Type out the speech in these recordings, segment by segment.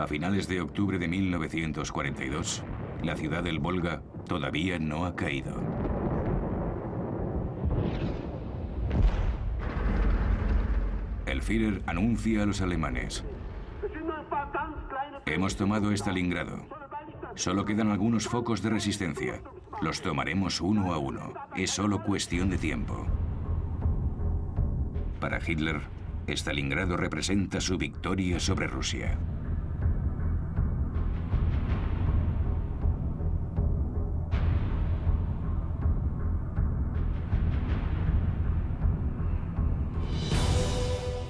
A finales de octubre de 1942, la ciudad del Volga todavía no ha caído. El Führer anuncia a los alemanes: hemos tomado Stalingrado. Solo quedan algunos focos de resistencia. Los tomaremos uno a uno. Es solo cuestión de tiempo. Para Hitler, Stalingrado representa su victoria sobre Rusia.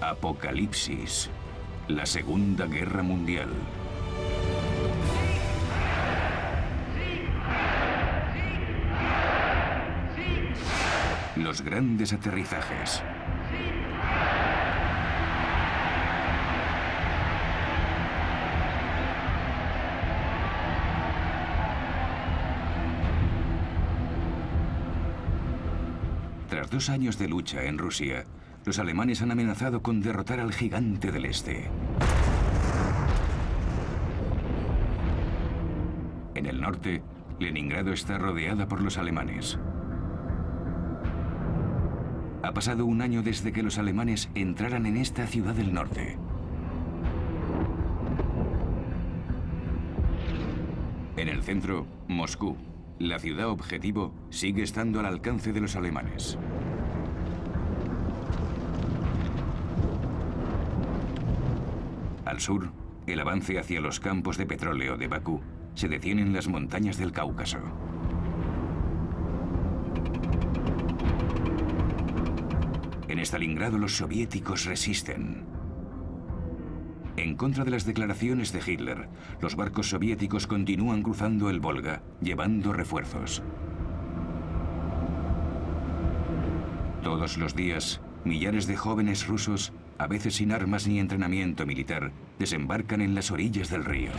Apocalipsis. La Segunda Guerra Mundial. Los grandes aterrizajes. Tras 2 años de lucha en Rusia, los alemanes han amenazado con derrotar al gigante del este. En el norte, Leningrado está rodeada por los alemanes. Ha pasado 1 año desde que los alemanes entraran en esta ciudad del norte. En el centro, Moscú, la ciudad objetivo, sigue estando al alcance de los alemanes. Al sur, el avance hacia los campos de petróleo de Bakú se detiene en las montañas del Cáucaso. En Stalingrado los soviéticos resisten. En contra de las declaraciones de Hitler, los barcos soviéticos continúan cruzando el Volga, llevando refuerzos. Todos los días, millares de jóvenes rusos, a veces sin armas ni entrenamiento militar, desembarcan en las orillas del río.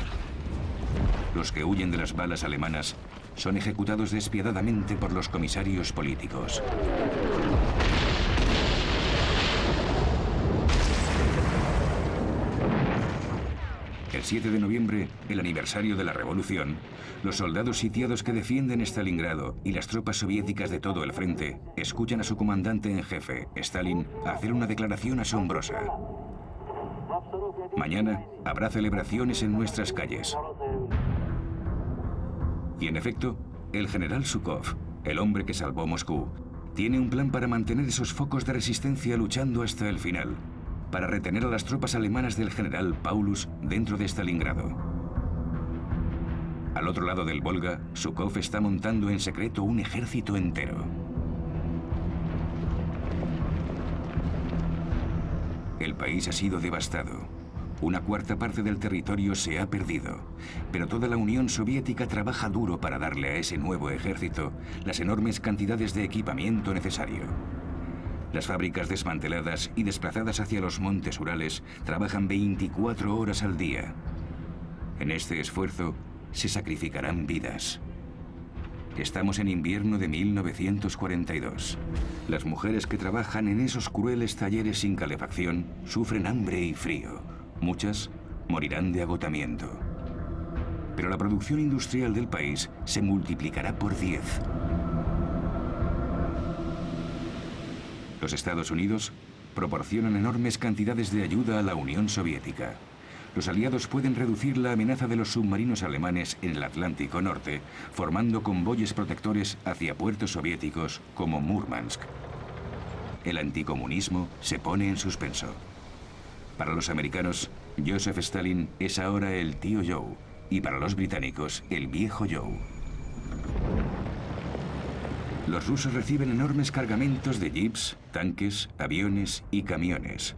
Los que huyen de las balas alemanas son ejecutados despiadadamente por los comisarios políticos. El 7 de noviembre, el aniversario de la revolución, los soldados sitiados que defienden Stalingrado y las tropas soviéticas de todo el frente escuchan a su comandante en jefe, Stalin, hacer una declaración asombrosa. Mañana habrá celebraciones en nuestras calles. Y en efecto, el general Zhukov, el hombre que salvó Moscú, tiene un plan para mantener esos focos de resistencia luchando hasta el final, para retener a las tropas alemanas del general Paulus dentro de Stalingrado. Al otro lado del Volga, Zhukov está montando en secreto un ejército entero. El país ha sido devastado. 1/4 parte del territorio se ha perdido, pero toda la Unión Soviética trabaja duro para darle a ese nuevo ejército las enormes cantidades de equipamiento necesario. Las fábricas desmanteladas y desplazadas hacia los montes Urales trabajan 24 horas al día. En este esfuerzo se sacrificarán vidas. Estamos en invierno de 1942. Las mujeres que trabajan en esos crueles talleres sin calefacción sufren hambre y frío. Muchas morirán de agotamiento. Pero la producción industrial del país se multiplicará por 10. Los Estados Unidos proporcionan enormes cantidades de ayuda a la Unión Soviética. Los aliados pueden reducir la amenaza de los submarinos alemanes en el Atlántico Norte, formando convoyes protectores hacia puertos soviéticos como Murmansk. El anticomunismo se pone en suspenso. Para los americanos, Joseph Stalin es ahora el tío Joe, y para los británicos, el viejo Joe. Los rusos reciben enormes cargamentos de jeeps, tanques, aviones y camiones,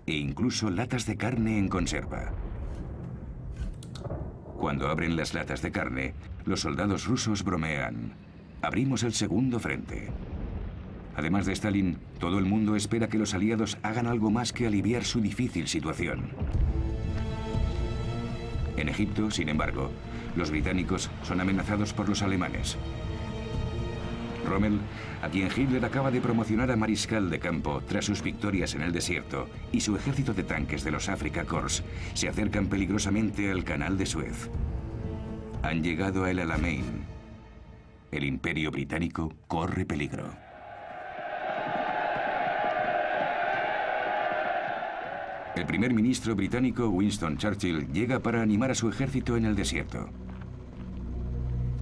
e incluso latas de carne en conserva. Cuando abren las latas de carne, los soldados rusos bromean: abrimos el segundo frente. Además de Stalin, todo el mundo espera que los aliados hagan algo más que aliviar su difícil situación. En Egipto, sin embargo, los británicos son amenazados por los alemanes. Rommel, a quien Hitler acaba de promocionar a mariscal de campo tras sus victorias en el desierto, y su ejército de tanques de los Afrika Korps se acercan peligrosamente al canal de Suez. Han llegado a El Alamein. El Imperio Británico corre peligro. El primer ministro británico, Winston Churchill, llega para animar a su ejército en el desierto.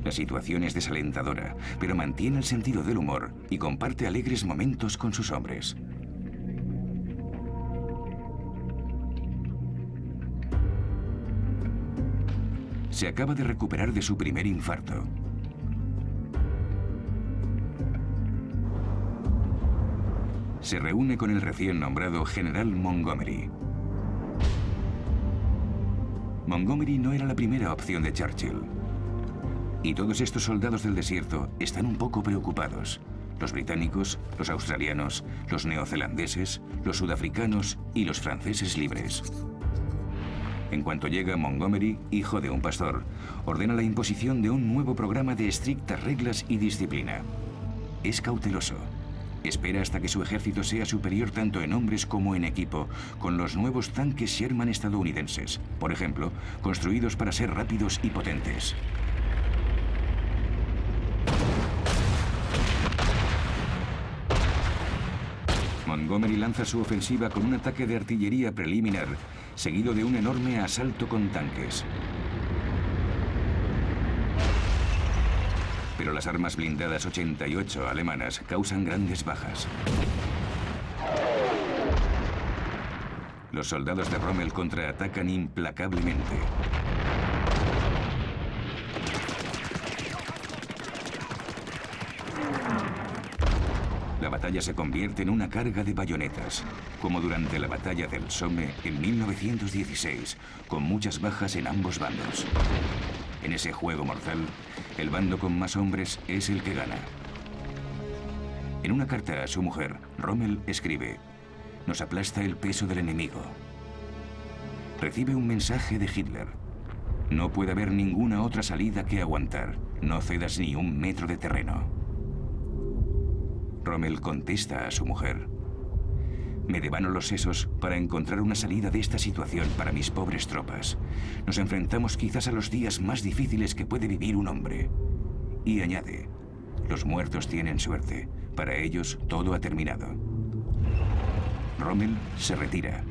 La situación es desalentadora, pero mantiene el sentido del humor y comparte alegres momentos con sus hombres. Se acaba de recuperar de su primer infarto. Se reúne con el recién nombrado general Montgomery. Montgomery no era la primera opción de Churchill. Y todos estos soldados del desierto están un poco preocupados. Los británicos, los australianos, los neozelandeses, los sudafricanos y los franceses libres. En cuanto llega Montgomery, hijo de un pastor, ordena la imposición de un nuevo programa de estrictas reglas y disciplina. Es cauteloso. Espera hasta que su ejército sea superior tanto en hombres como en equipo, con los nuevos tanques Sherman estadounidenses, por ejemplo, construidos para ser rápidos y potentes. Montgomery lanza su ofensiva con un ataque de artillería preliminar, seguido de un enorme asalto con tanques. Pero las armas blindadas 88 alemanas causan grandes bajas. Los soldados de Rommel contraatacan implacablemente. La batalla se convierte en una carga de bayonetas, como durante la batalla del Somme en 1916, con muchas bajas en ambos bandos. En ese juego mortal, el bando con más hombres es el que gana. En una carta a su mujer, Rommel escribe: «Nos aplasta el peso del enemigo». Recibe un mensaje de Hitler: «No puede haber ninguna otra salida que aguantar. No cedas ni un metro de terreno». Rommel contesta a su mujer: «Me devano los sesos para encontrar una salida de esta situación para mis pobres tropas. Nos enfrentamos quizás a los días más difíciles que puede vivir un hombre». Y añade: «Los muertos tienen suerte. Para ellos todo ha terminado». Rommel se retira.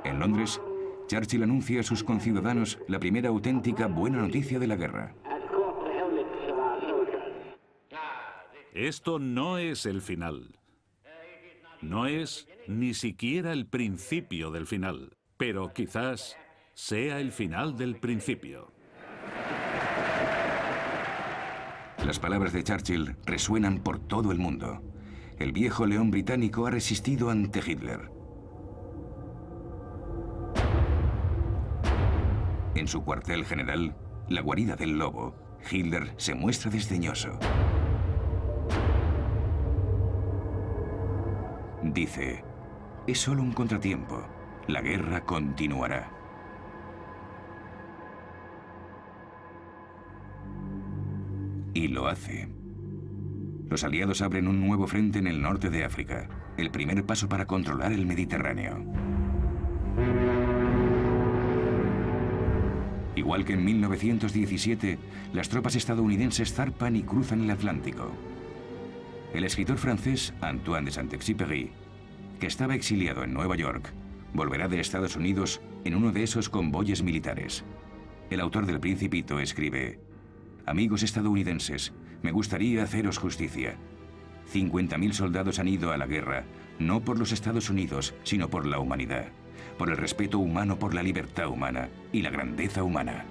En Londres, Churchill anuncia a sus conciudadanos la primera auténtica buena noticia de la guerra. Esto no es el final. No es ni siquiera el principio del final, pero quizás sea el final del principio. Las palabras de Churchill resuenan por todo el mundo. El viejo león británico ha resistido ante Hitler. En su cuartel general, la guarida del lobo, Hitler se muestra desdeñoso. Dice: «Es solo un contratiempo. La guerra continuará». Y lo hace. Los aliados abren un nuevo frente en el norte de África, el primer paso para controlar el Mediterráneo. Igual que en 1917, las tropas estadounidenses zarpan y cruzan el Atlántico. El escritor francés Antoine de Saint-Exupéry, que estaba exiliado en Nueva York, volverá de Estados Unidos en uno de esos convoyes militares. El autor del Principito escribe: «Amigos estadounidenses, me gustaría haceros justicia. 50.000 soldados han ido a la guerra, no por los Estados Unidos, sino por la humanidad, por el respeto humano por la libertad humana y la grandeza humana».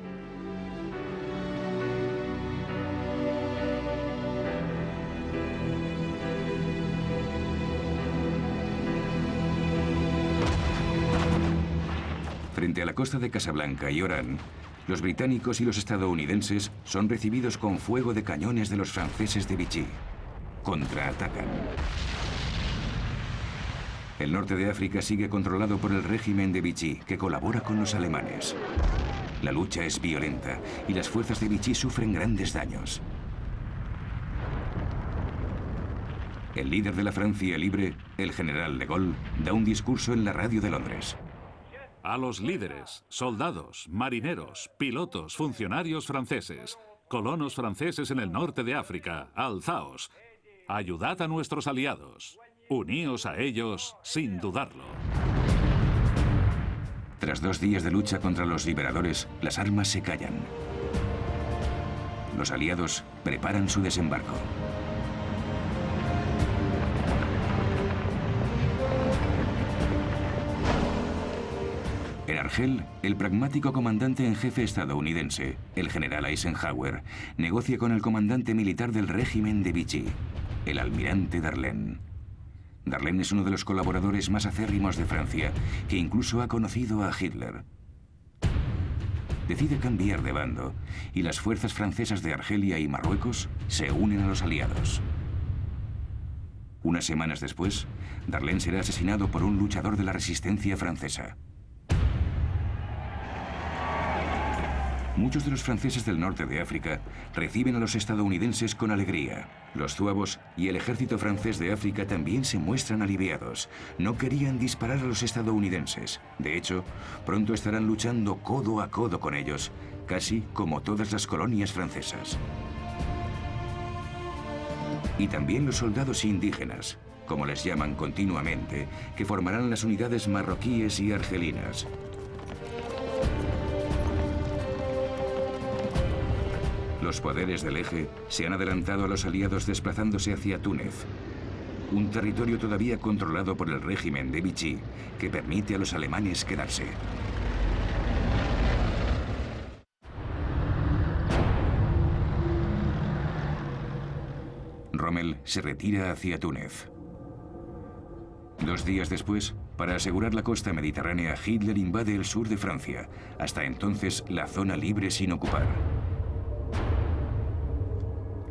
Frente a la costa de Casablanca y Orán, los británicos y los estadounidenses son recibidos con fuego de cañones de los franceses de Vichy. Contraatacan. El norte de África sigue controlado por el régimen de Vichy, que colabora con los alemanes. La lucha es violenta y las fuerzas de Vichy sufren grandes daños. El líder de la Francia libre, el general de Gaulle, da un discurso en la radio de Londres. A los líderes, soldados, marineros, pilotos, funcionarios franceses, colonos franceses en el norte de África, alzaos. Ayudad a nuestros aliados. Uníos a ellos sin dudarlo. Tras 2 días de lucha contra los liberadores, las armas se callan. Los aliados preparan su desembarco. En Argel, el pragmático comandante en jefe estadounidense, el general Eisenhower, negocia con el comandante militar del régimen de Vichy, el almirante Darlene. Darlene es uno de los colaboradores más acérrimos de Francia, que incluso ha conocido a Hitler. Decide cambiar de bando, y las fuerzas francesas de Argelia y Marruecos se unen a los aliados. Unas semanas después, Darlene será asesinado por un luchador de la resistencia francesa. Muchos de los franceses del norte de África reciben a los estadounidenses con alegría. Los zuavos y el ejército francés de África también se muestran aliviados. No querían disparar a los estadounidenses. De hecho, pronto estarán luchando codo a codo con ellos, casi como todas las colonias francesas. Y también los soldados indígenas, como les llaman continuamente, que formarán las unidades marroquíes y argelinas. Los poderes del Eje se han adelantado a los aliados desplazándose hacia Túnez, un territorio todavía controlado por el régimen de Vichy que permite a los alemanes quedarse. Rommel se retira hacia Túnez. 2 días después, para asegurar la costa mediterránea, Hitler invade el sur de Francia, hasta entonces la zona libre sin ocupar.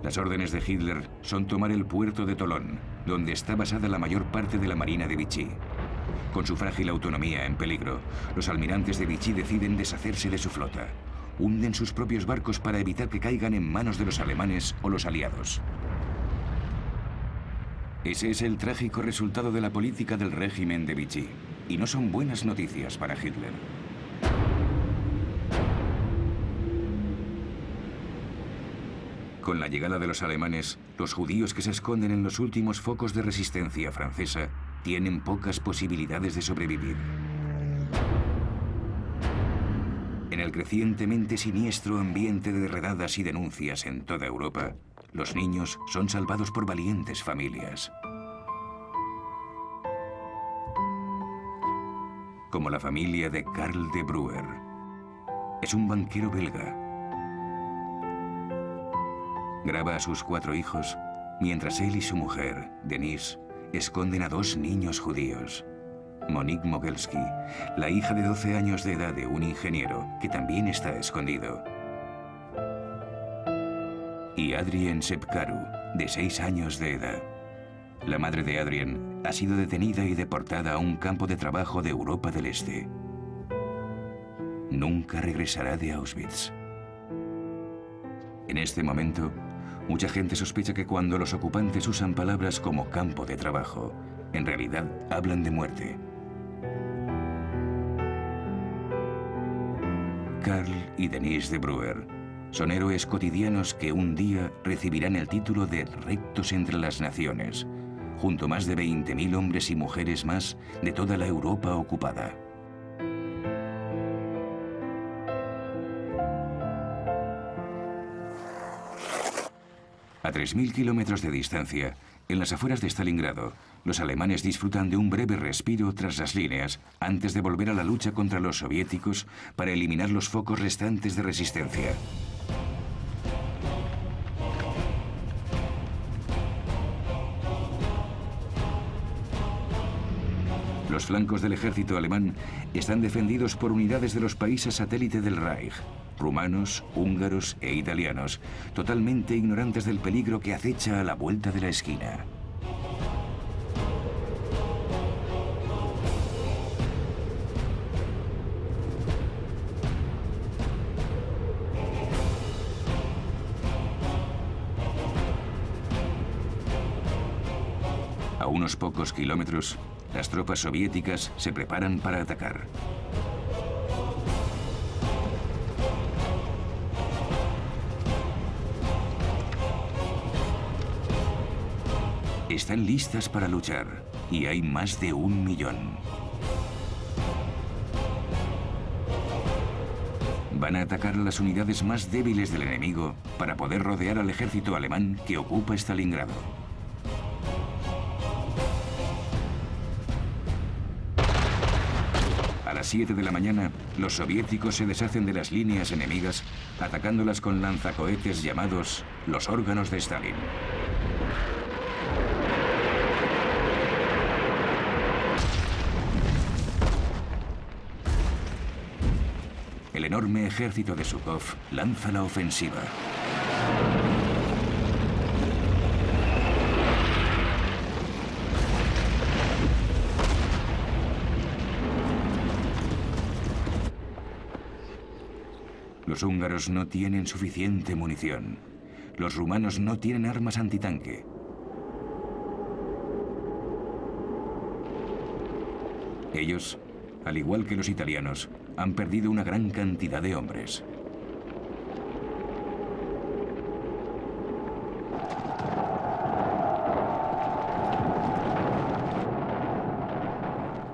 Las órdenes de Hitler son tomar el puerto de Tolón, donde está basada la mayor parte de la marina de Vichy. Con su frágil autonomía en peligro, los almirantes de Vichy deciden deshacerse de su flota. Hunden sus propios barcos para evitar que caigan en manos de los alemanes o los aliados. Ese es el trágico resultado de la política del régimen de Vichy, y no son buenas noticias para Hitler. Con la llegada de los alemanes, los judíos que se esconden en los últimos focos de resistencia francesa tienen pocas posibilidades de sobrevivir. En el crecientemente siniestro ambiente de redadas y denuncias en toda Europa, los niños son salvados por valientes familias. Como la familia de Karl de Bruer. Es un banquero belga. Graba a sus 4 hijos, mientras él y su mujer, Denise, esconden a 2 niños judíos. Monique Mogelski, la hija de 12 años de edad de un ingeniero, que también está escondido. Y Adrien Sepkaru, de 6 años de edad. La madre de Adrien ha sido detenida y deportada a un campo de trabajo de Europa del Este. Nunca regresará de Auschwitz. En este momento, mucha gente sospecha que cuando los ocupantes usan palabras como campo de trabajo, en realidad hablan de muerte. Karl y Denise de Bruer son héroes cotidianos que un día recibirán el título de rectos entre las naciones, junto a más de 20.000 hombres y mujeres más de toda la Europa ocupada. A 3.000 kilómetros de distancia, en las afueras de Stalingrado, los alemanes disfrutan de un breve respiro tras las líneas antes de volver a la lucha contra los soviéticos para eliminar los focos restantes de resistencia. Los flancos del ejército alemán están defendidos por unidades de los países satélite del Reich, rumanos, húngaros e italianos, totalmente ignorantes del peligro que acecha a la vuelta de la esquina. unos pocos kilómetros, las tropas soviéticas se preparan para atacar. Están listas para luchar y hay más de 1 millón. Van a atacar a las unidades más débiles del enemigo para poder rodear al ejército alemán que ocupa Stalingrado. A las 7 de la mañana, los soviéticos se deshacen de las líneas enemigas, atacándolas con lanzacohetes llamados los órganos de Stalin. El enorme ejército de Zhukov lanza la ofensiva. Los húngaros no tienen suficiente munición. Los rumanos no tienen armas antitanque. Ellos, al igual que los italianos, han perdido una gran cantidad de hombres.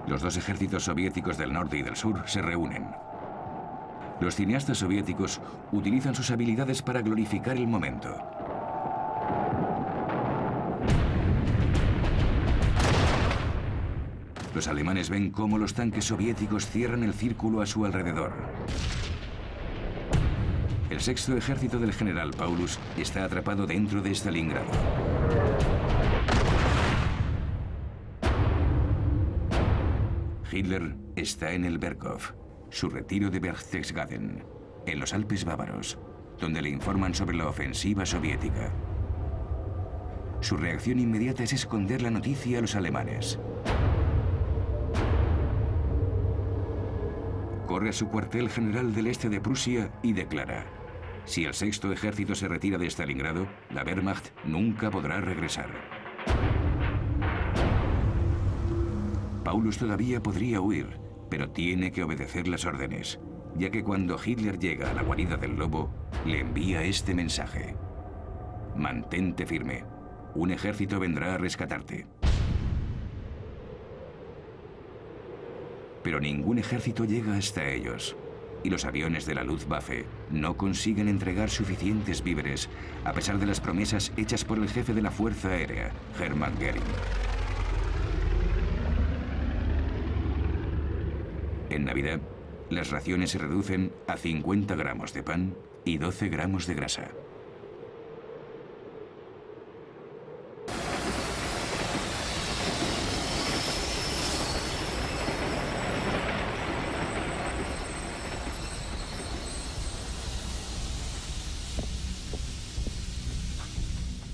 Los dos ejércitos soviéticos del norte y del sur se reúnen. Los cineastas soviéticos utilizan sus habilidades para glorificar el momento. Los alemanes ven cómo los tanques soviéticos cierran el círculo a su alrededor. El sexto ejército del general Paulus está atrapado dentro de Stalingrado. Hitler está en el Berghof, su retiro de Berchtesgaden, en los Alpes bávaros, donde le informan sobre la ofensiva soviética. Su reacción inmediata es esconder la noticia a los alemanes. Corre a su cuartel general del este de Prusia y declara: si el sexto ejército se retira de Stalingrado, la Wehrmacht nunca podrá regresar. Paulus todavía podría huir, pero tiene que obedecer las órdenes, ya que cuando Hitler llega a la guarida del lobo, le envía este mensaje: mantente firme, un ejército vendrá a rescatarte. Pero ningún ejército llega hasta ellos, y los aviones de la Luftwaffe no consiguen entregar suficientes víveres, a pesar de las promesas hechas por el jefe de la Fuerza Aérea, Hermann Göring. En Navidad, las raciones se reducen a 50 gramos de pan y 12 gramos de grasa.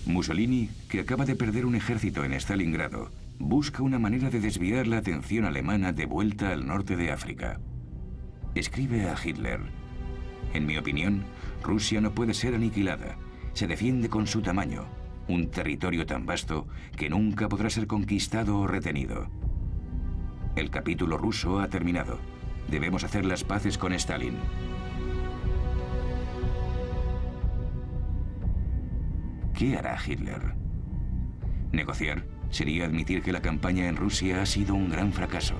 Mussolini, que acaba de perder un ejército en Stalingrado, busca una manera de desviar la atención alemana de vuelta al norte de África. Escribe a Hitler: en mi opinión, Rusia no puede ser aniquilada. Se defiende con su tamaño, un territorio tan vasto que nunca podrá ser conquistado o retenido. El capítulo ruso ha terminado. Debemos hacer las paces con Stalin. ¿Qué hará Hitler? Negociar sería admitir que la campaña en Rusia ha sido un gran fracaso.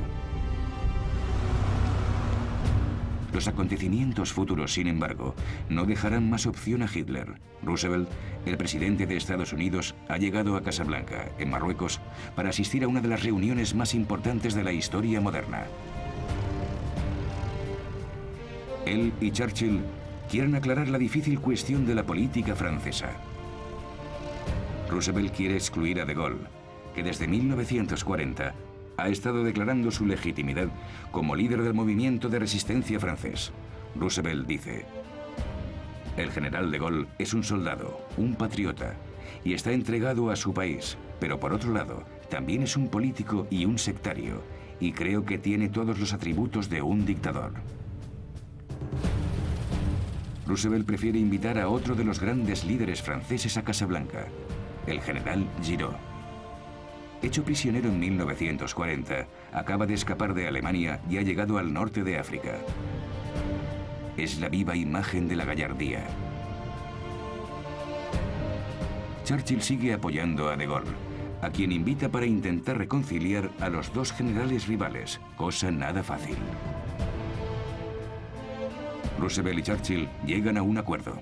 Los acontecimientos futuros, sin embargo, no dejarán más opción a Hitler. Roosevelt, el presidente de Estados Unidos, ha llegado a Casablanca, en Marruecos, para asistir a una de las reuniones más importantes de la historia moderna. Él y Churchill quieren aclarar la difícil cuestión de la política francesa. Roosevelt quiere excluir a De Gaulle, que desde 1940 ha estado declarando su legitimidad como líder del movimiento de resistencia francés. Roosevelt dice: el general De Gaulle es un soldado, un patriota, y está entregado a su país, pero por otro lado, también es un político y un sectario, y creo que tiene todos los atributos de un dictador. Roosevelt prefiere invitar a otro de los grandes líderes franceses a Casablanca, el general Giraud. hecho prisionero en 1940, acaba de escapar de Alemania y ha llegado al norte de África. Es la viva imagen de la gallardía. Churchill sigue apoyando a De Gaulle, a quien invita para intentar reconciliar a los dos generales rivales, cosa nada fácil. Roosevelt y Churchill llegan a un acuerdo.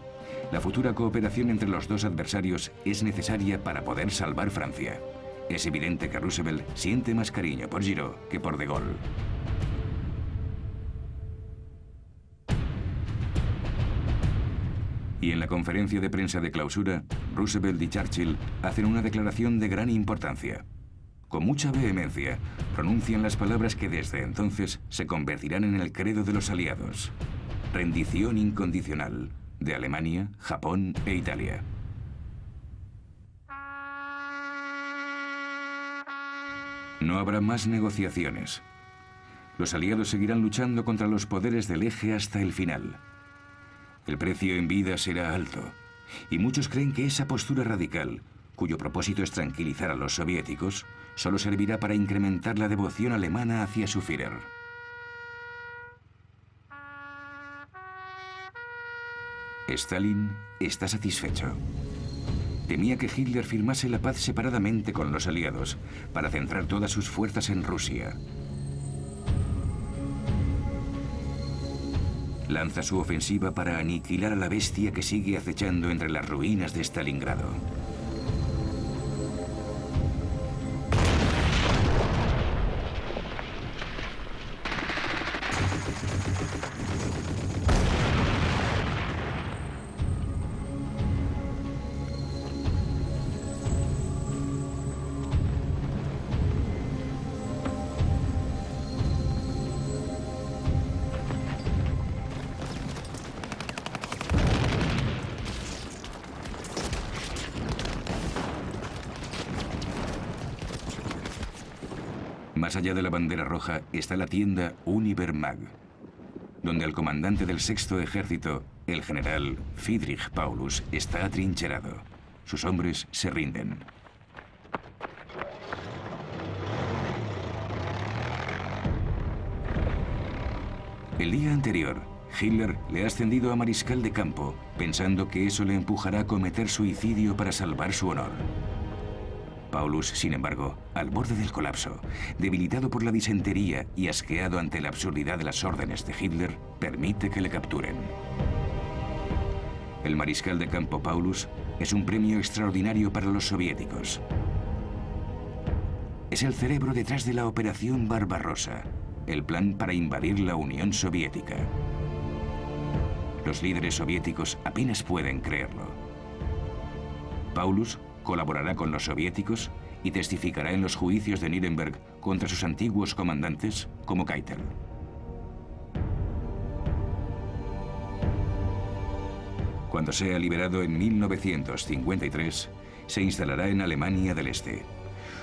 La futura cooperación entre los dos adversarios es necesaria para poder salvar Francia. Es evidente que Roosevelt siente más cariño por Giraud que por De Gaulle. Y en la conferencia de prensa de clausura, Roosevelt y Churchill hacen una declaración de gran importancia. Con mucha vehemencia, pronuncian las palabras que desde entonces se convertirán en el credo de los aliados. Rendición incondicional de Alemania, Japón e Italia. No habrá más negociaciones. Los aliados seguirán luchando contra los poderes del eje hasta el final. El precio en vida será alto, y muchos creen que esa postura radical, cuyo propósito es tranquilizar a los soviéticos, solo servirá para incrementar la devoción alemana hacia su Führer. Stalin está satisfecho. Temía que Hitler firmase la paz separadamente con los aliados, para centrar todas sus fuerzas en Rusia. Lanza su ofensiva para aniquilar a la bestia que sigue acechando entre las ruinas de Stalingrado. Más allá de la bandera roja está la tienda Univermag, donde el comandante del Sexto Ejército, el general Friedrich Paulus, está atrincherado. Sus hombres se rinden. El día anterior, Hitler le ha ascendido a mariscal de campo, pensando que eso le empujará a cometer suicidio para salvar su honor. Paulus, sin embargo, al borde del colapso, debilitado por la disentería y asqueado ante la absurdidad de las órdenes de Hitler, permite que le capturen. El mariscal de campo Paulus es un premio extraordinario para los soviéticos. Es el cerebro detrás de la Operación Barbarossa, el plan para invadir la Unión Soviética. Los líderes soviéticos apenas pueden creerlo. Paulus colaborará con los soviéticos y testificará en los juicios de Nuremberg contra sus antiguos comandantes, como Keitel. Cuando sea liberado en 1953, se instalará en Alemania del Este.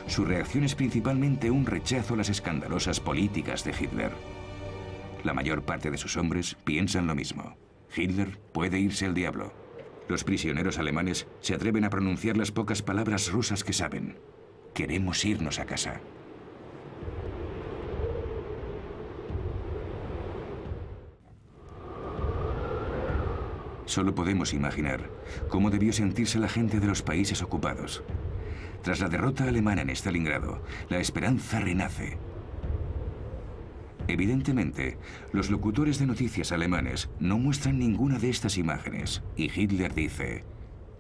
Su reacción es principalmente un rechazo a las escandalosas políticas de Hitler. La mayor parte de sus hombres piensan lo mismo. Hitler puede irse al diablo. Los prisioneros alemanes se atreven a pronunciar las pocas palabras rusas que saben. Queremos irnos a casa. Solo podemos imaginar cómo debió sentirse la gente de los países ocupados. Tras la derrota alemana en Stalingrado, la esperanza renace. Evidentemente, los locutores de noticias alemanes no muestran ninguna de estas imágenes, y Hitler dice: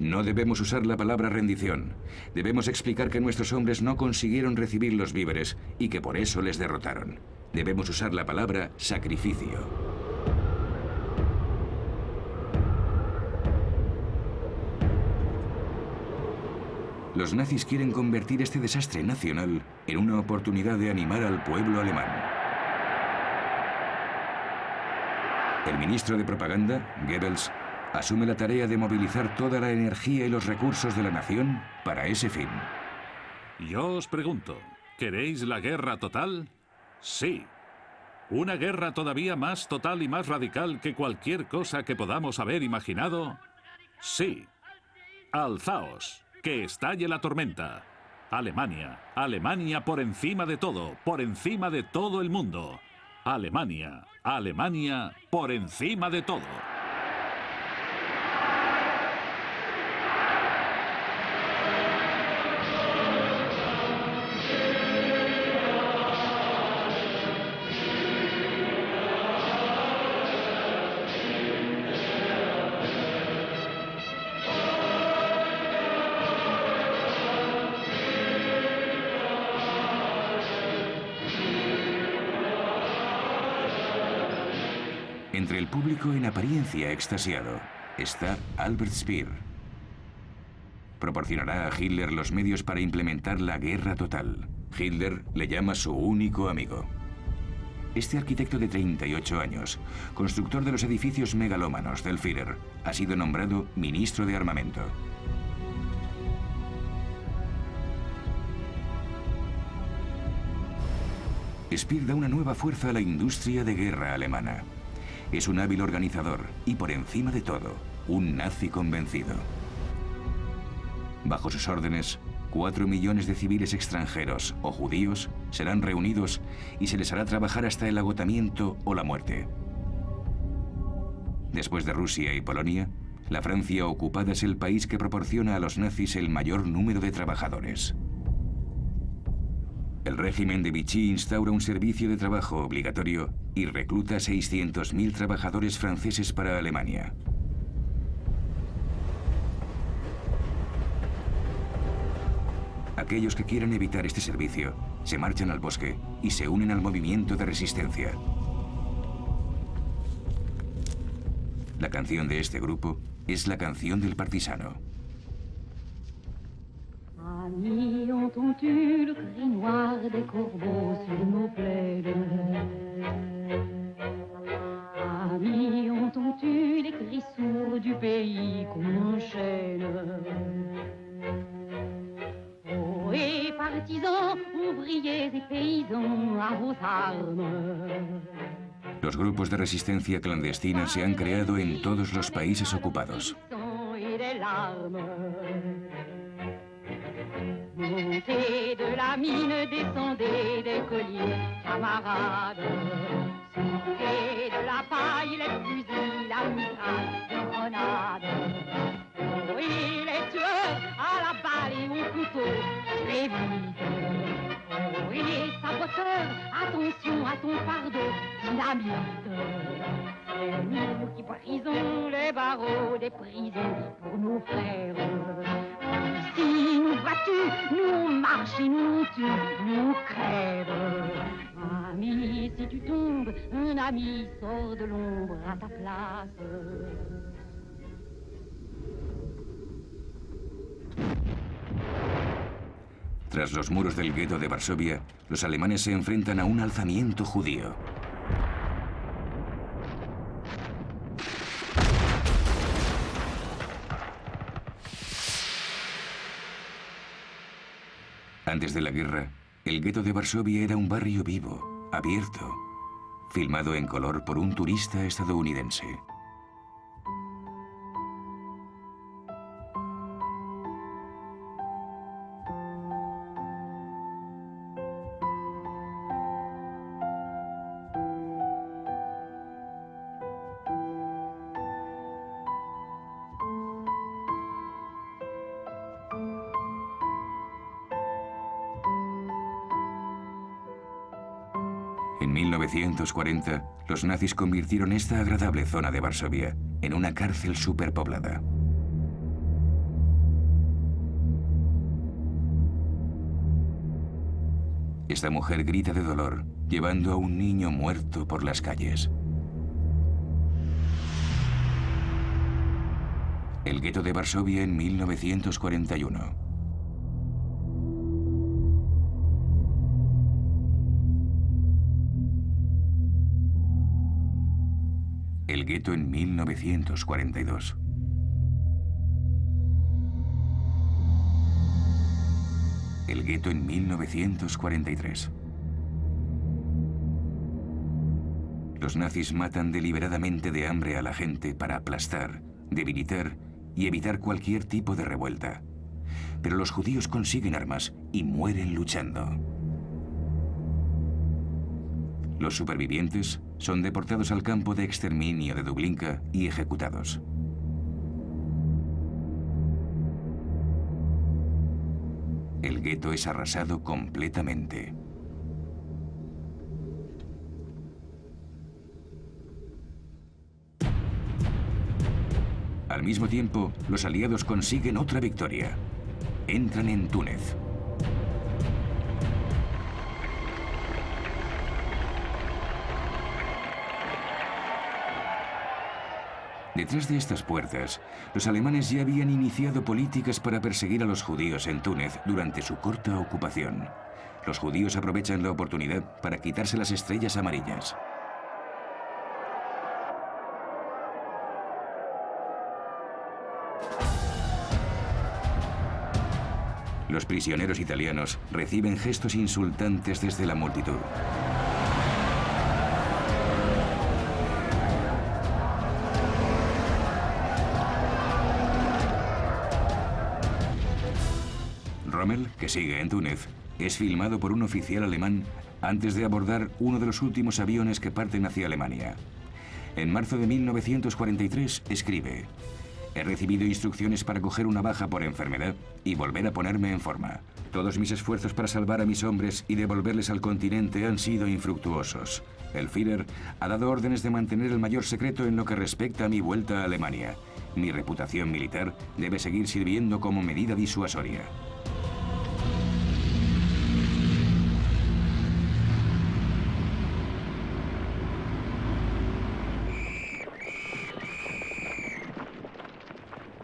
no debemos usar la palabra rendición. Debemos explicar que nuestros hombres no consiguieron recibir los víveres y que por eso les derrotaron. Debemos usar la palabra sacrificio. Los nazis quieren convertir este desastre nacional en una oportunidad de animar al pueblo alemán. El ministro de Propaganda, Goebbels, asume la tarea de movilizar toda la energía y los recursos de la nación para ese fin. Yo os pregunto, ¿queréis la guerra total? Sí. ¿Una guerra todavía más total y más radical que cualquier cosa que podamos haber imaginado? Sí. Alzaos, que estalle la tormenta. Alemania. Alemania por encima de todo el mundo. Alemania. Alemania por encima de todo. Entre el público en apariencia extasiado está Albert Speer. Proporcionará a Hitler los medios para implementar la guerra total. Hitler le llama su único amigo. Este arquitecto de 38 años, constructor de los edificios megalómanos del Führer, ha sido nombrado ministro de armamento. Speer da una nueva fuerza a la industria de guerra alemana. Es un hábil organizador y, por encima de todo, un nazi convencido. Bajo sus órdenes, 4 millones de civiles extranjeros o judíos serán reunidos y se les hará trabajar hasta el agotamiento o la muerte. Después de Rusia y Polonia, la Francia ocupada es el país que proporciona a los nazis el mayor número de trabajadores. El régimen de Vichy instaura un servicio de trabajo obligatorio y recluta a 600.000 trabajadores franceses para Alemania. Aquellos que quieran evitar este servicio se marchan al bosque y se unen al movimiento de resistencia. La canción de este grupo es la canción del partisano. Amis, entends-tu le cri noir des corbeaux sur nos plaines? Amis, entends-tu les cris sourds du pays qu'on enchaîne? Oh, et partisans, ouvriers et paysans, à vos armes. Los grupos de resistencia clandestina se han creado en todos los países ocupados. Montez de la mine, descendez des collines, camarades. Sortez de la paille, les fusils, la mitraille, les grenades. Oui, les tueurs à la balle et au couteau, tuez vite. Oui, les saboteurs, attention à ton fardeau, dynamite. C'est nous qui brisons les barreaux des prisons pour nos frères. Si nous battus, nous marchons et nous tuons, nous crèves. Ami, si tu tombes, un ami sort de l'ombre à ta place. Tras los muros del gueto de Varsovia, los alemanes se enfrentan a un alzamiento judío. Antes de la guerra, el gueto de Varsovia era un barrio vivo, abierto, filmado en color por un turista estadounidense. En 1940, los nazis convirtieron esta agradable zona de Varsovia en una cárcel superpoblada. Esta mujer grita de dolor, llevando a un niño muerto por las calles. El gueto de Varsovia en 1941. El gueto en 1942. El gueto en 1943. Los nazis matan deliberadamente de hambre a la gente para aplastar, debilitar y evitar cualquier tipo de revuelta. pero los judíos consiguen armas y mueren luchando. Los supervivientes son deportados al campo de exterminio de Dublinka y ejecutados. El gueto es arrasado completamente. Al mismo tiempo, los aliados consiguen otra victoria. Entran en Túnez. Detrás de estas puertas, los alemanes ya habían iniciado políticas para perseguir a los judíos en Túnez durante su corta ocupación. Los judíos aprovechan la oportunidad para quitarse las estrellas amarillas. Los prisioneros italianos reciben gestos insultantes desde la multitud. Rommel, que sigue en Túnez, es filmado por un oficial alemán antes de abordar uno de los últimos aviones que parten hacia Alemania. En marzo de 1943 escribe: «He recibido instrucciones para coger una baja por enfermedad y volver a ponerme en forma. Todos mis esfuerzos para salvar a mis hombres y devolverles al continente han sido infructuosos. El Führer ha dado órdenes de mantener el mayor secreto en lo que respecta a mi vuelta a Alemania. Mi reputación militar debe seguir sirviendo como medida disuasoria».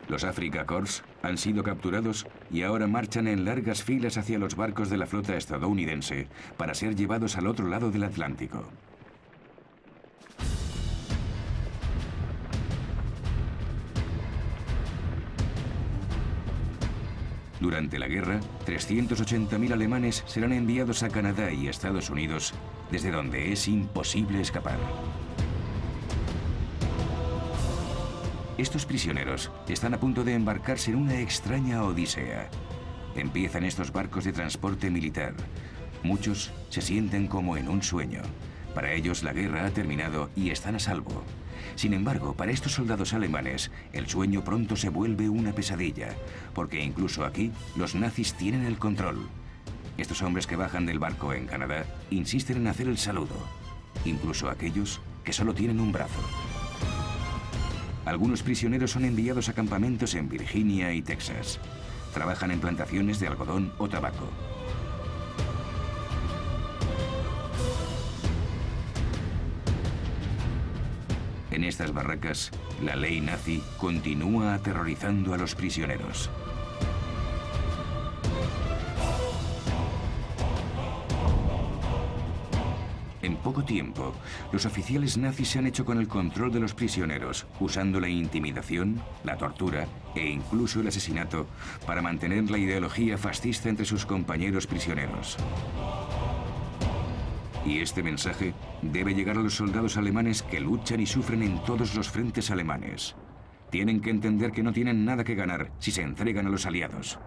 Los Afrika Korps han sido capturados y ahora marchan en largas filas hacia los barcos de la flota estadounidense para ser llevados al otro lado del Atlántico. Durante la guerra, 380.000 alemanes serán enviados a Canadá y Estados Unidos, desde donde es imposible escapar. Estos prisioneros están a punto de embarcarse en una extraña odisea. Empiezan estos barcos de transporte militar. Muchos se sienten como en un sueño. Para ellos la guerra ha terminado y están a salvo. Sin embargo, para estos soldados alemanes, el sueño pronto se vuelve una pesadilla, porque incluso aquí los nazis tienen el control. Estos hombres que bajan del barco en Canadá insisten en hacer el saludo, incluso aquellos que solo tienen un brazo. Algunos prisioneros son enviados a campamentos en Virginia y Texas. Trabajan en plantaciones de algodón o tabaco. En estas barracas, la ley nazi continúa aterrorizando a los prisioneros. En poco tiempo, los oficiales nazis se han hecho con el control de los prisioneros, usando la intimidación, la tortura e incluso el asesinato para mantener la ideología fascista entre sus compañeros prisioneros. Y este mensaje debe llegar a los soldados alemanes que luchan y sufren en todos los frentes alemanes. Tienen que entender que no tienen nada que ganar si se entregan a los aliados.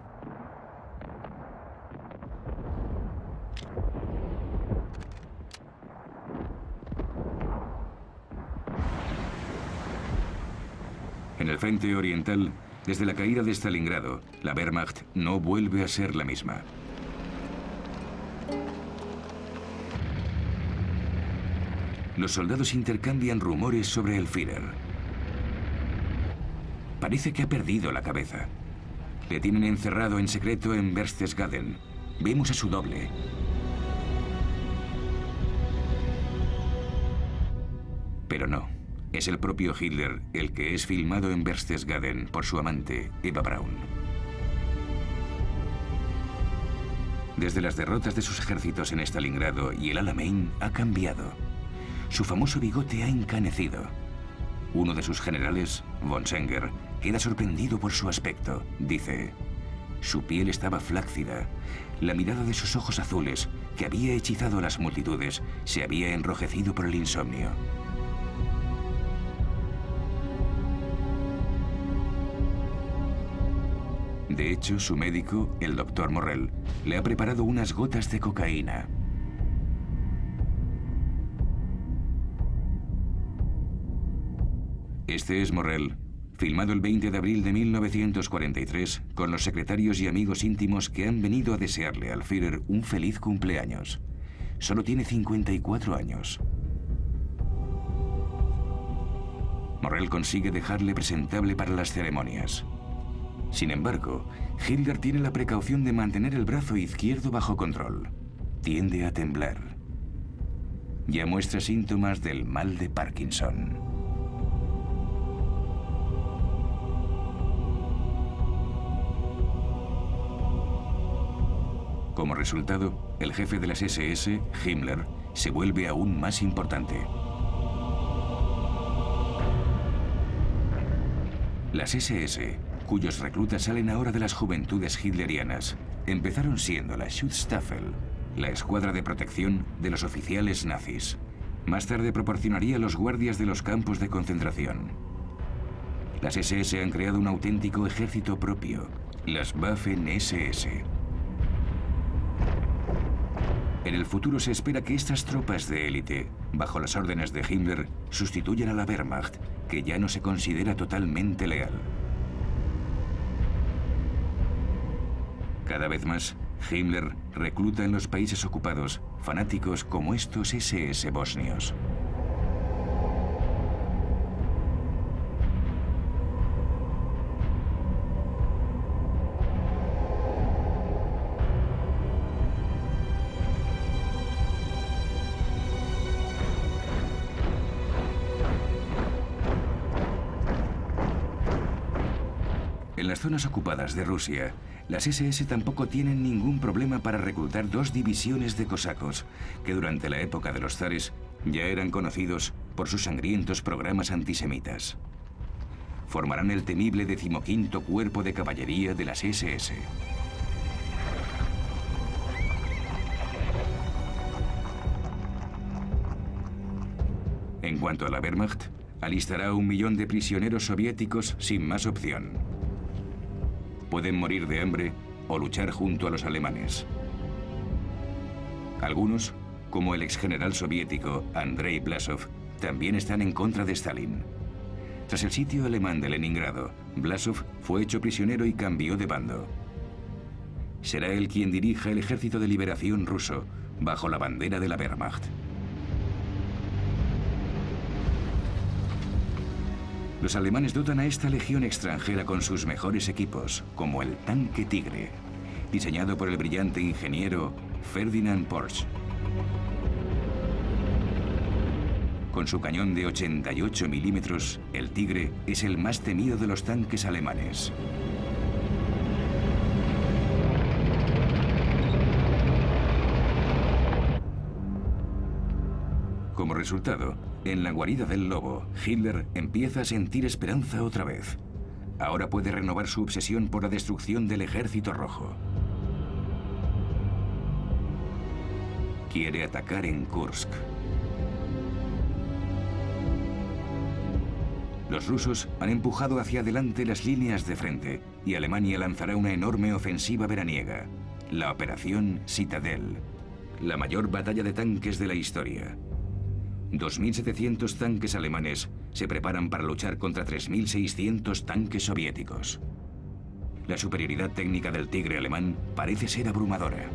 En el frente oriental, desde la caída de Stalingrado, la Wehrmacht no vuelve a ser la misma. Los soldados intercambian rumores sobre el Führer. Parece que ha perdido la cabeza. Le tienen encerrado en secreto en Berchtesgaden. Vemos a su doble. Pero no. Es el propio Hitler el que es filmado en Berchtesgaden por su amante, Eva Braun. Desde las derrotas de sus ejércitos en Stalingrado y el Alamein ha cambiado. Su famoso bigote ha encanecido. Uno de sus generales, von Senger, queda sorprendido por su aspecto. Dice: su piel estaba flácida. La mirada de sus ojos azules, que había hechizado a las multitudes, se había enrojecido por el insomnio. De hecho, su médico, el Dr. Morrell, le ha preparado unas gotas de cocaína. Este es Morrell, filmado el 20 de abril de 1943 con los secretarios y amigos íntimos que han venido a desearle al Führer un feliz cumpleaños. Solo tiene 54 años. Morrell consigue dejarle presentable para las ceremonias. Sin embargo, Hitler tiene la precaución de mantener el brazo izquierdo bajo control. Tiende a temblar. Ya muestra síntomas del mal de Parkinson. Como resultado, el jefe de las SS, Himmler, se vuelve aún más importante. Las SS, cuyos reclutas salen ahora de las juventudes hitlerianas, empezaron siendo la Schutzstaffel, la escuadra de protección de los oficiales nazis. Más tarde proporcionaría los guardias de los campos de concentración. Las SS han creado un auténtico ejército propio, las Waffen-SS. En el futuro se espera que estas tropas de élite, bajo las órdenes de Himmler, sustituyan a la Wehrmacht, que ya no se considera totalmente leal. Cada vez más, Himmler recluta en los países ocupados fanáticos como estos SS bosnios. En las zonas ocupadas de Rusia, las SS tampoco tienen ningún problema para reclutar 2 divisiones de cosacos, que durante la época de los zares ya eran conocidos por sus sangrientos programas antisemitas. Formarán el temible 15º Cuerpo de Caballería de las SS. En cuanto a la Wehrmacht, alistará 1 millón de prisioneros soviéticos sin más opción. Pueden morir de hambre o luchar junto a los alemanes. Algunos, como el exgeneral soviético Andrei Blasov, también están en contra de Stalin. Tras el sitio alemán de Leningrado, Blasov fue hecho prisionero y cambió de bando. Será él quien dirija el Ejército de Liberación ruso, bajo la bandera de la Wehrmacht. Los alemanes dotan a esta legión extranjera con sus mejores equipos, como el tanque Tigre, diseñado por el brillante ingeniero Ferdinand Porsche. Con su cañón de 88 milímetros, el Tigre es el más temido de los tanques alemanes. Como resultado, en la guarida del lobo, Hitler empieza a sentir esperanza otra vez. Ahora puede renovar su obsesión por la destrucción del Ejército Rojo. Quiere atacar en Kursk. Los rusos han empujado hacia adelante las líneas de frente y Alemania lanzará una enorme ofensiva veraniega, la Operación Citadel, la mayor batalla de tanques de la historia. 2.700 tanques alemanes se preparan para luchar contra 3.600 tanques soviéticos. La superioridad técnica del Tigre alemán parece ser abrumadora.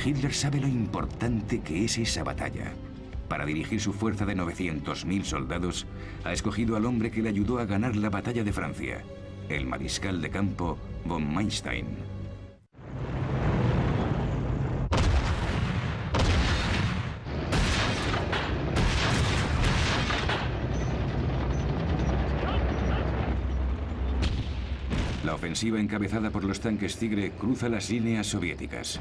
Hitler sabe lo importante que es esa batalla. Para dirigir su fuerza de 900.000 soldados, ha escogido al hombre que le ayudó a ganar la batalla de Francia, el mariscal de campo von Manstein. La ofensiva encabezada por los tanques Tigre cruza las líneas soviéticas,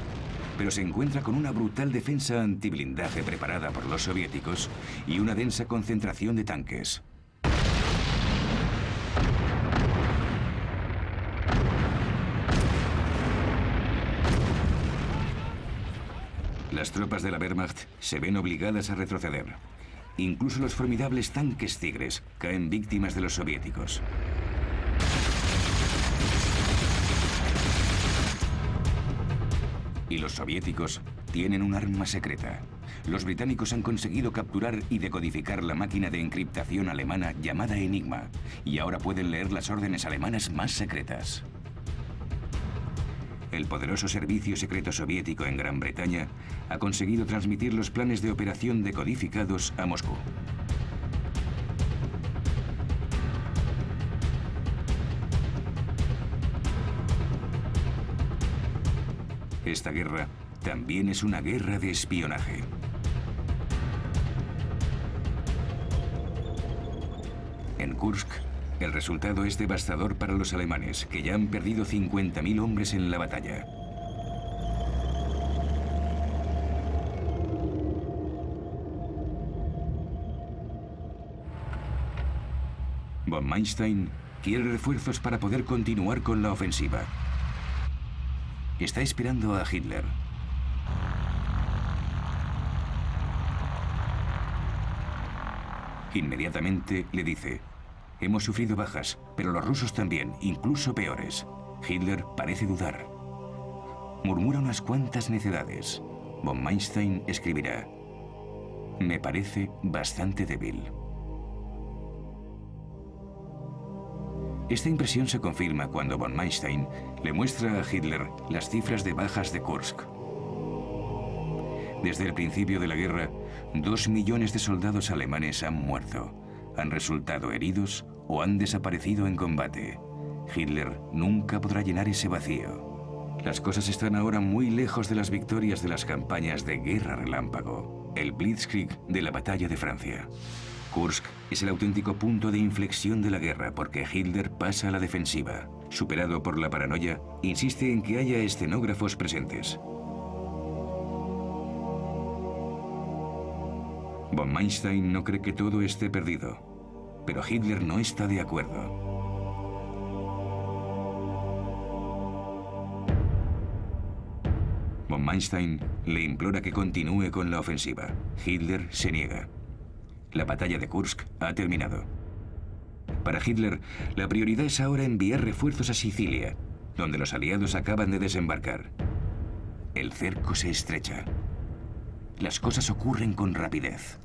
pero se encuentra con una brutal defensa antiblindaje preparada por los soviéticos y una densa concentración de tanques. Las tropas de la Wehrmacht se ven obligadas a retroceder. Incluso los formidables tanques Tigres caen víctimas de los soviéticos. Y los soviéticos tienen un arma secreta. Los británicos han conseguido capturar y decodificar la máquina de encriptación alemana llamada Enigma, y ahora pueden leer las órdenes alemanas más secretas. El poderoso servicio secreto soviético en Gran Bretaña ha conseguido transmitir los planes de operación decodificados a Moscú. Esta guerra también es una guerra de espionaje. En Kursk, el resultado es devastador para los alemanes, que ya han perdido 50.000 hombres en la batalla. Von Manstein quiere refuerzos para poder continuar con la ofensiva. Está esperando a Hitler. Inmediatamente le dice: hemos sufrido bajas, pero los rusos también, incluso peores. Hitler parece dudar. Murmura unas cuantas necedades. Von Manstein escribirá: me parece bastante débil. Esta impresión se confirma cuando von Manstein le muestra a Hitler las cifras de bajas de Kursk. Desde el principio de la guerra, 2 millones de soldados alemanes han muerto, han resultado heridos o han desaparecido en combate. Hitler nunca podrá llenar ese vacío. Las cosas están ahora muy lejos de las victorias de las campañas de guerra relámpago, el Blitzkrieg de la batalla de Francia. Kursk es el auténtico punto de inflexión de la guerra porque Hitler pasa a la defensiva. Superado por la paranoia, insiste en que haya escenógrafos presentes. Von Manstein no cree que todo esté perdido, pero Hitler no está de acuerdo. Von Manstein le implora que continúe con la ofensiva. Hitler se niega. La batalla de Kursk ha terminado. Para Hitler, la prioridad es ahora enviar refuerzos a Sicilia, donde los aliados acaban de desembarcar. El cerco se estrecha. Las cosas ocurren con rapidez.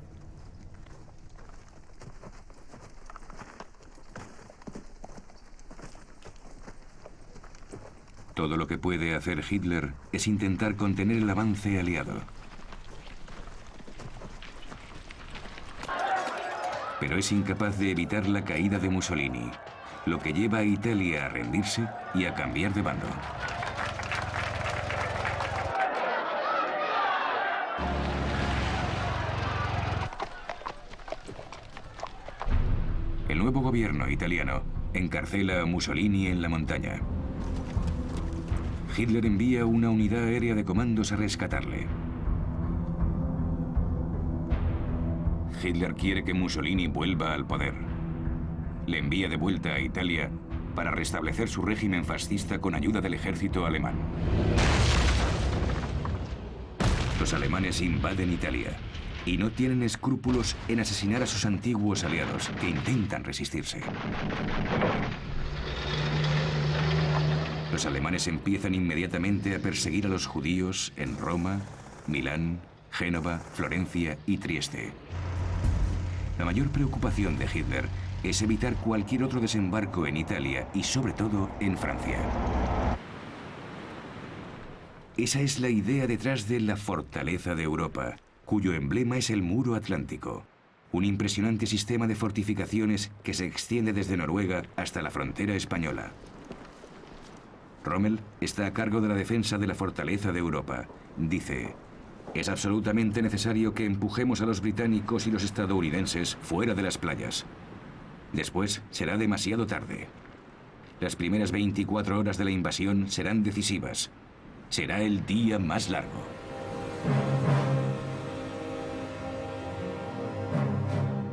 Todo lo que puede hacer Hitler es intentar contener el avance aliado. Pero es incapaz de evitar la caída de Mussolini, lo que lleva a Italia a rendirse y a cambiar de bando. El nuevo gobierno italiano encarcela a Mussolini en la montaña. Hitler envía una unidad aérea de comandos a rescatarle. Hitler quiere que Mussolini vuelva al poder. Le envía de vuelta a Italia para restablecer su régimen fascista con ayuda del ejército alemán. Los alemanes invaden Italia y no tienen escrúpulos en asesinar a sus antiguos aliados que intentan resistirse. Los alemanes empiezan inmediatamente a perseguir a los judíos en Roma, Milán, Génova, Florencia y Trieste. La mayor preocupación de Hitler es evitar cualquier otro desembarco en Italia y sobre todo en Francia. Esa es la idea detrás de la Fortaleza de Europa, cuyo emblema es el Muro Atlántico, un impresionante sistema de fortificaciones que se extiende desde Noruega hasta la frontera española. Rommel está a cargo de la defensa de la Fortaleza de Europa. Dice: es absolutamente necesario que empujemos a los británicos y los estadounidenses fuera de las playas. Después será demasiado tarde. Las primeras 24 horas de la invasión serán decisivas. Será el día más largo.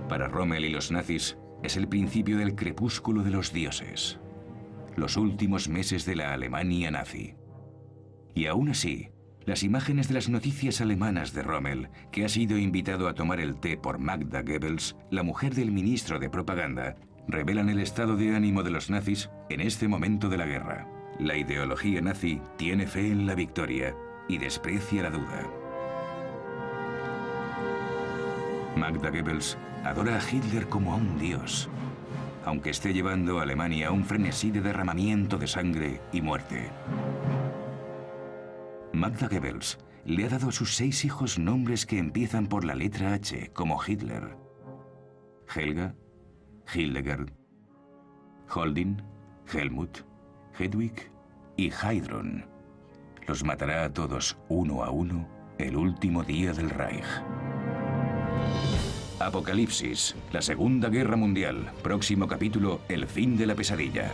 Para Rommel y los nazis, es el principio del crepúsculo de los dioses. Los últimos meses de la Alemania nazi. Y aún así, Las imágenes de las noticias alemanas de Rommel, que ha sido invitado a tomar el té por Magda Goebbels, la mujer del ministro de propaganda, revelan el estado de ánimo de los nazis en este momento de la guerra. La ideología nazi tiene fe en la victoria y desprecia la duda. Magda Goebbels adora a Hitler como a un dios, aunque esté llevando a Alemania a un frenesí de derramamiento de sangre y muerte. Magda Goebbels le ha dado a sus 6 hijos nombres que empiezan por la letra H, como Hitler: Helga, Hildegard, Holding, Helmut, Hedwig y Heidrun. Los matará a todos uno a uno el último día del Reich. Apocalipsis, la Segunda Guerra Mundial. Próximo capítulo, el fin de la pesadilla.